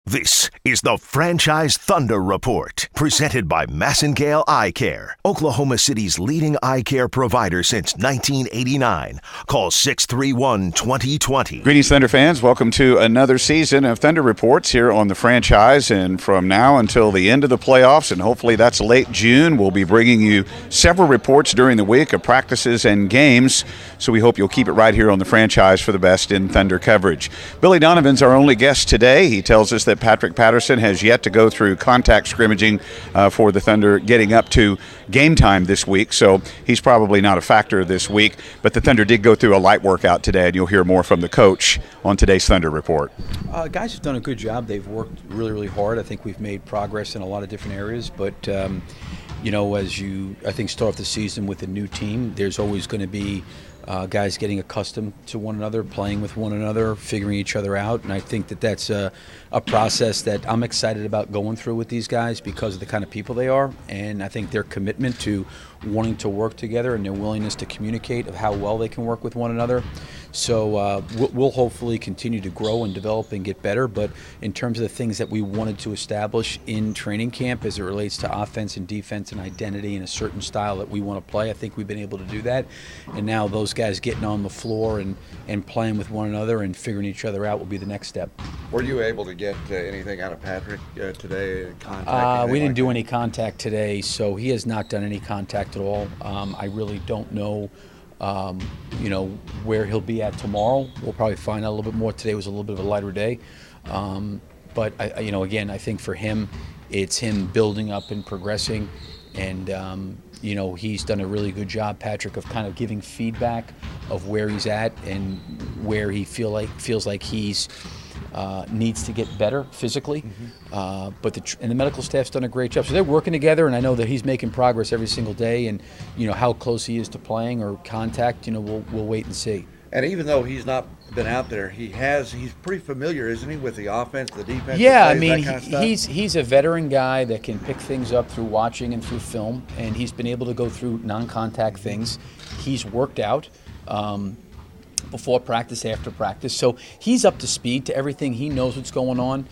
This is the Franchise Thunder Report, presented by Massengale Eye Care, Oklahoma City's leading eye care provider since 1989. Call 631-2020. Greetings, Thunder fans. Welcome to another season of Thunder Reports here on the Franchise. And from now until the end of the playoffs, and hopefully that's late June, we'll be bringing you several reports during the week of practices and games. So we hope you'll keep it right here on the Franchise for the best in Thunder coverage. Billy Donovan's our only guest today. He tells us that Patrick Patterson has yet to go through contact scrimmaging for the Thunder getting up to game time this week, so he's probably not a factor this week. But the Thunder did go through a light workout today, and you'll hear more from the coach on today's Thunder Report. Guys have done a good job. They've worked really, really hard. I think we've made progress in a lot of different areas, but as you, I think, start off the season with a new team, there's always going to be guys getting accustomed to one another, playing with one another, figuring each other out. And I think that that's a process that I'm excited about going through with these guys because of the kind of people they are. And I think their commitment to wanting to work together and their willingness to communicate of how well they can work with one another. So we'll hopefully continue to grow and develop and get better. But in terms of the things that we wanted to establish in training camp as it relates to offense and defense and identity and a certain style that we want to play, I think we've been able to do that. And now those guys getting on the floor and playing with one another and figuring each other out will be the next step. Were you able to get anything out of Patrick today? Contact? We didn't do any contact today, so he has not done any contact at all. I really don't know where he'll be at tomorrow. We'll probably find out a little bit more. Today was a little bit of a lighter day. But again, I think for him, it's him building up and progressing. And, he's done a really good job, Patrick, of kind of giving feedback of where he's at and where he feels like he's needs to get better physically. But the medical staff's done a great job. So they're working together, and I know that he's making progress every single day. And, how close he is to playing or contact, we'll wait and see. And even though he's not been out there, he's pretty familiar, isn't he, with the offense, the defense? Yeah, plays, I mean, that kind of he's a veteran guy that can pick things up through watching and through film, and he's been able to go through non-contact things. He's worked out before practice, after practice, so he's up to speed to everything. He knows what's going on.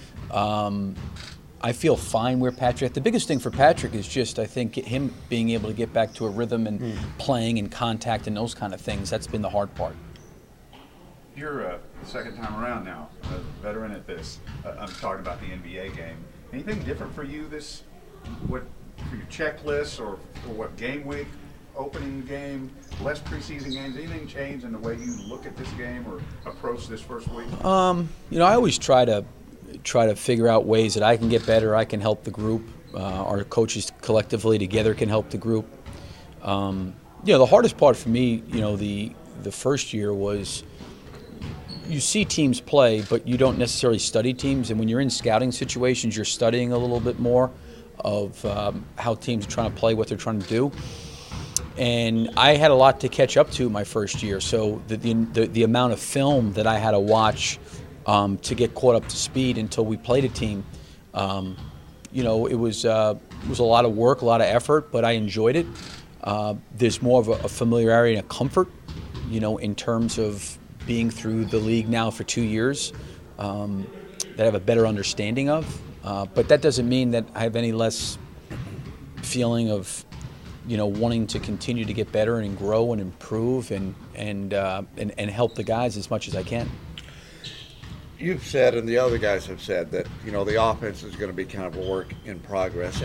I feel fine where Patrick. The biggest thing for Patrick is just, I think, him being able to get back to a rhythm and playing and contact and those kind of things. That's been the hard part. You're second time around now, a veteran at this. I'm talking about the NBA game. Anything different for you for your checklist or what game week, opening game, less preseason games? Anything change in the way you look at this game or approach this first week? I always try to figure out ways that I can get better. I can help the group. Our coaches collectively together can help the group. The hardest part for me, the first year was, you see teams play, but you don't necessarily study teams. And when you're in scouting situations, you're studying a little bit more of how teams are trying to play, what they're trying to do. And I had a lot to catch up to my first year. So the amount of film that I had to watch to get caught up to speed until we played a team, it was a lot of work, a lot of effort, but I enjoyed it. There's more of a familiarity and a comfort, in terms of being through the league now for 2 years, that I have a better understanding of. But that doesn't mean that I have any less feeling of, wanting to continue to get better and grow and improve and help the guys as much as I can. You've said, and the other guys have said, that the offense is going to be kind of a work in progress,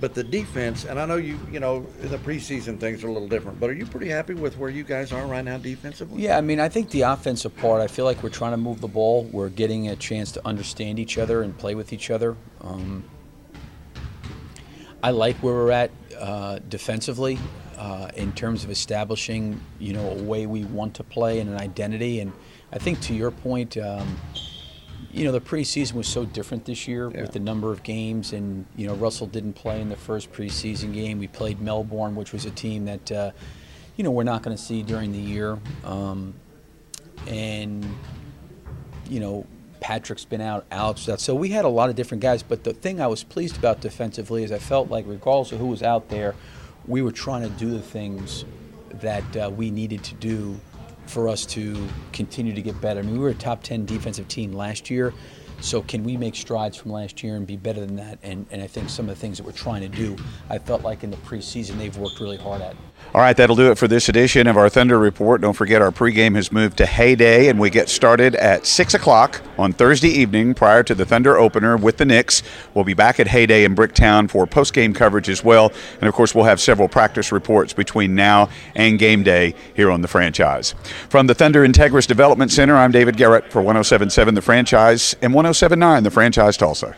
but the defense, and I know in the preseason things are a little different, but are you pretty happy with where you guys are right now defensively? Yeah, I think the offensive part, I feel like we're trying to move the ball. We're getting a chance to understand each other and play with each other. I like where we're at defensively in terms of establishing, a way we want to play and an identity. And I think to your point, the preseason was so different this year with the number of games, and Russell didn't play in the first preseason game. We played Melbourne, which was a team that we're not going to see during the year, and Patrick's been out, Alex was out, so we had a lot of different guys. But the thing I was pleased about defensively is I felt like regardless of who was out there, we were trying to do the things that we needed to do for us to continue to get better. We were a top 10 defensive team last year. So can we make strides from last year and be better than that? And I think some of the things that we're trying to do, I felt like in the preseason they've worked really hard at. All right, that'll do it for this edition of our Thunder Report. Don't forget our pregame has moved to Heyday, and we get started at 6 o'clock on Thursday evening prior to the Thunder opener with the Knicks. We'll be back at Heyday in Bricktown for postgame coverage as well. And, of course, we'll have several practice reports between now and game day here on The Franchise. From the Thunder Integris Development Center, I'm David Garrett for 107.7 The Franchise and 107.9 The Franchise Tulsa.